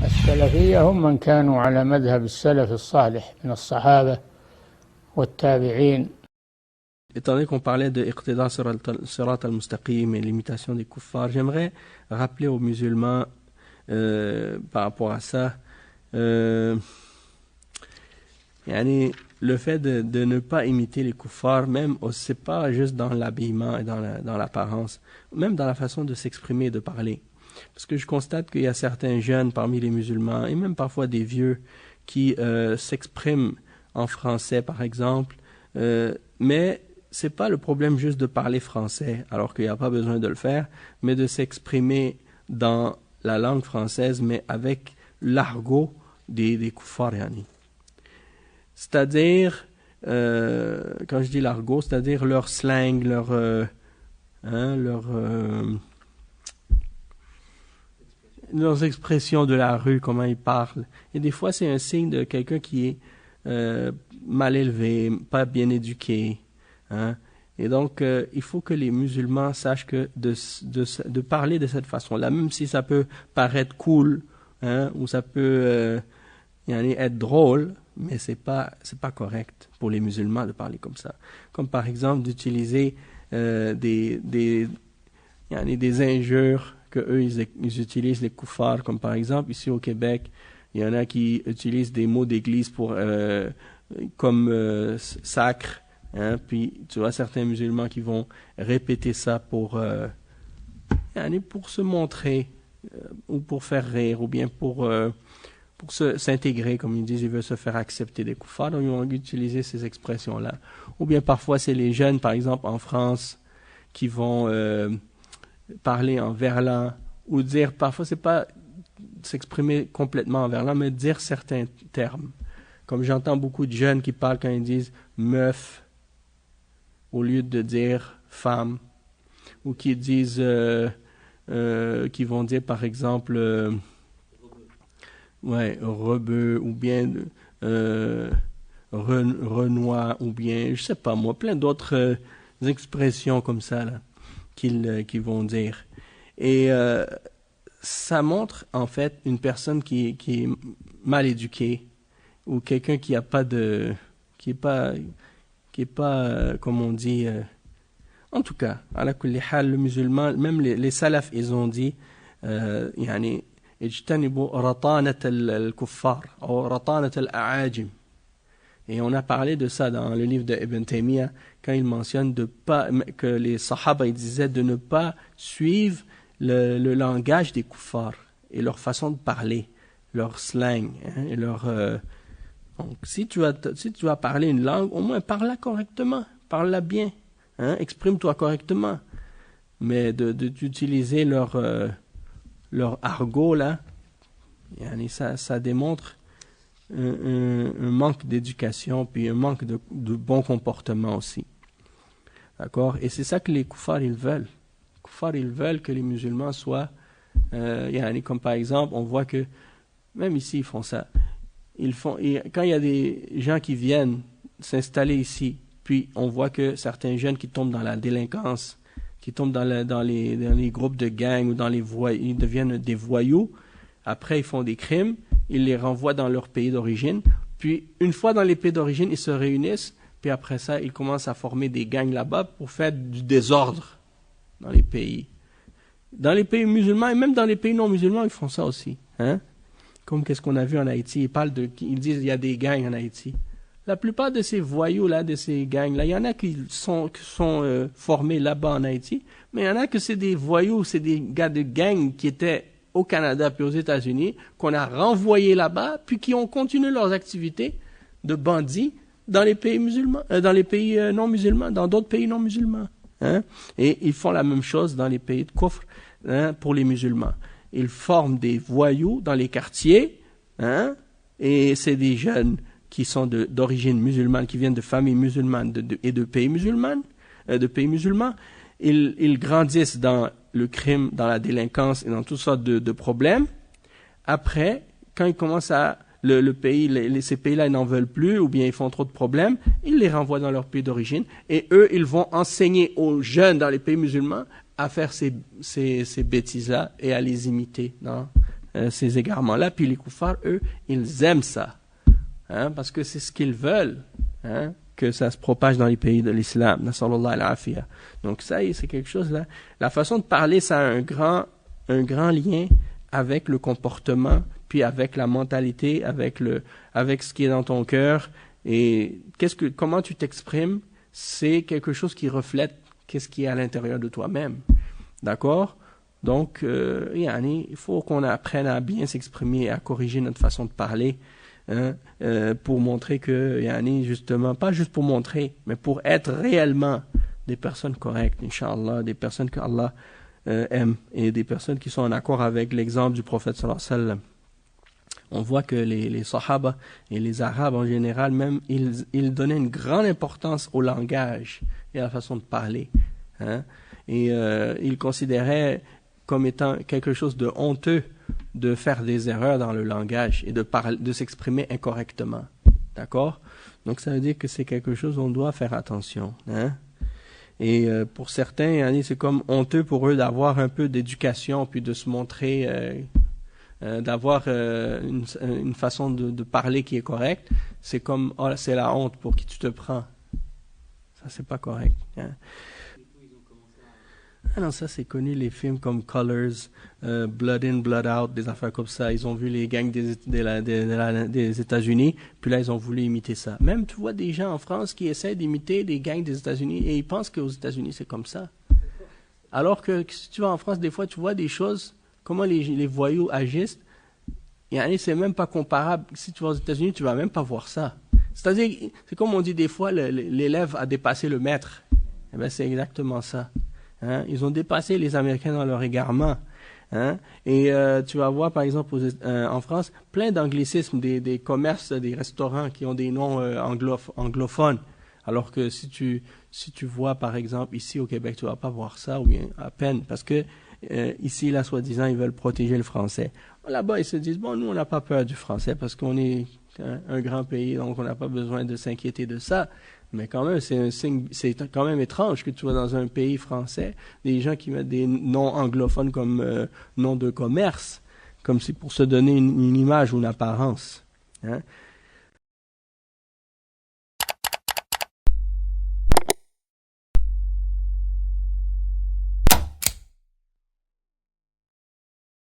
السلفية هم من كانوا على مذهب السلف الصالح من الصحابة والتابعين. Étant donné qu'on parlait de Iqtida Sirat al-Mustaqim et l'imitation des kuffars, j'aimerais rappeler aux musulmans par rapport à ça, le fait de ne pas imiter les kuffars, même c'est pas juste dans l'habillement et dans l'apparence, même dans la façon de s'exprimer et de parler. Parce que je constate qu'il y a certains jeunes parmi les musulmans, et même parfois des vieux, qui s'expriment en français par exemple, mais c'est pas le problème juste de parler français, alors qu'il n'y a pas besoin de le faire, mais de s'exprimer dans la langue française, mais avec l'argot des kuffars yani. C'est-à-dire, quand je dis l'argot, c'est-à-dire leur slang, leurs expressions de la rue, comment ils parlent. Et des fois, c'est un signe de quelqu'un qui est mal élevé, pas bien éduqué. Hein. Et donc, il faut que les musulmans sachent que de parler de cette façon-là, même si ça peut paraître cool, hein, ou ça peut être drôle, mais c'est pas correct pour les musulmans de parler comme ça. Comme par exemple d'utiliser des injures que eux ils utilisent, les kuffars, comme par exemple ici au Québec, il y en a qui utilisent des mots d'église comme sacre, hein, puis tu vois certains musulmans qui vont répéter ça pour se montrer ou pour faire rire ou bien pour s'intégrer, comme ils disent, ils veulent se faire accepter des kuffars, donc ils vont utiliser ces expressions-là. Ou bien parfois c'est les jeunes, par exemple en France, qui vont parler en verlan, ou dire, parfois c'est pas s'exprimer complètement en verlan, mais dire certains termes. Comme j'entends beaucoup de jeunes qui parlent quand ils disent meuf, au lieu de dire femme, ou qui disent, qui vont dire par exemple, rebeu, ou bien renois, ou bien, je sais pas moi, plein d'autres expressions comme ça, là, qu'ils vont dire. Et ça montre, en fait, une personne qui est mal éduquée, ou quelqu'un qui est pas, comme on dit, en tout cas, ala kulli hal, le musulman, même les salafs, ils ont dit, اجتنبوا رطانة الكفار أو رطانة الأعاجم. Et on a parlé de ça dans le livre de Ibn Taymiyyah quand il mentionne que les sahaba ils disaient de ne pas suivre le langage des kuffars et leur façon de parler, leur slang, hein, et leur donc si tu vas parler une langue, au moins parle-la correctement, parle-la bien, hein, exprime-toi correctement, mais d'utiliser leur argot là, ça démontre un manque d'éducation puis un manque de bon comportement aussi. D'accord? Et c'est ça que les kuffars ils veulent. Les kuffars ils veulent que les musulmans soient comme par exemple, on voit que même ici ils font ça. Quand il y a des gens qui viennent s'installer ici, puis on voit que certains jeunes qui tombent dans la délinquance, qui tombent dans les groupes de gangs ou dans ils deviennent des voyous. Après, ils font des crimes, ils les renvoient dans leur pays d'origine. Puis, une fois dans les pays d'origine, ils se réunissent. Puis après ça, ils commencent à former des gangs là-bas pour faire du désordre dans les pays. Dans les pays musulmans et même dans les pays non musulmans, ils font ça aussi. Hein? Comme qu'est-ce qu'on a vu en Haïti. Ils disent qu'il y a des gangs en Haïti. La plupart de ces voyous-là, de ces gangs-là, il y en a qui sont formés là-bas en Haïti, mais il y en a que c'est des voyous, c'est des gars de gangs qui étaient au Canada puis aux États-Unis, qu'on a renvoyés là-bas, puis qui ont continué leurs activités de bandits dans les pays musulmans, dans les pays non musulmans, dans d'autres pays non musulmans. Hein? Et ils font la même chose dans les pays de kufr, hein, pour les musulmans. Ils forment des voyous dans les quartiers, hein, et c'est des jeunes qui sont d'origine musulmane, qui viennent de familles musulmanes et de pays musulmans, ils grandissent dans le crime, dans la délinquance et dans toutes sortes de problèmes. Après, quand ils commencent ces pays-là, ils n'en veulent plus, ou bien ils font trop de problèmes, ils les renvoient dans leur pays d'origine, et eux, ils vont enseigner aux jeunes dans les pays musulmans à faire ces bêtises-là et à les imiter ces égarements-là. Puis les kuffars, eux, ils aiment ça, hein, parce que c'est ce qu'ils veulent, hein, que ça se propage dans les pays de l'islam. Nasallallahu al-afiyah. Donc ça, c'est quelque chose là. La façon de parler, ça a un grand lien avec le comportement, puis avec la mentalité, avec ce qui est dans ton cœur. Et comment tu t'exprimes, c'est quelque chose qui reflète qu'est-ce qui est à l'intérieur de toi-même. D'accord? Donc, il faut qu'on apprenne à bien s'exprimer, à corriger notre façon de parler, hein, pour montrer que, justement, pas juste pour montrer, mais pour être réellement des personnes correctes, Inch'Allah, des personnes qu'Allah aime, et des personnes qui sont en accord avec l'exemple du prophète sallallahu alayhi wa sallam. On voit que les Sahaba et les Arabes en général, même, ils donnaient une grande importance au langage et à la façon de parler, hein, et ils considéraient comme étant quelque chose de honteux de faire des erreurs dans le langage et de s'exprimer incorrectement. D'accord? Donc ça veut dire que c'est quelque chose où on doit faire attention, hein? Et pour certains, c'est comme honteux pour eux d'avoir un peu d'éducation puis de se montrer, d'avoir une façon de parler qui est correcte. C'est comme, oh, c'est la honte, pour qui tu te prends. Ça, c'est pas correct, hein? Ah non, ça c'est connu, les films comme Colors, Blood In, Blood Out, des affaires comme ça. Ils ont vu les gangs des États-Unis, puis là ils ont voulu imiter ça. Même tu vois des gens en France qui essaient d'imiter des gangs des États-Unis et ils pensent qu'aux États-Unis c'est comme ça. Alors que si tu vas en France, des fois tu vois des choses, comment les voyous agissent, et c'est même pas comparable. Si tu vas aux États-Unis, tu vas même pas voir ça. C'est-à-dire, c'est comme on dit des fois, l'élève a dépassé le maître. Eh bien c'est exactement ça. Hein? Ils ont dépassé les Américains dans leur égarement. Hein? Et tu vas voir, par exemple, en France, plein d'anglicismes, des commerces, des restaurants qui ont des noms anglophones. Alors que si tu vois, par exemple, ici au Québec, tu vas pas voir ça, ou bien à peine, parce que ici, là, soi-disant, ils veulent protéger le français. Là-bas, ils se disent, bon, nous, on n'a pas peur du français, parce qu'on est un grand pays, donc on n'a pas besoin de s'inquiéter de ça. Mais quand même, c'est quand même étrange que tu sois dans un pays français, des gens qui mettent des noms anglophones comme nom de commerce, comme si pour se donner une image ou une apparence. Hein?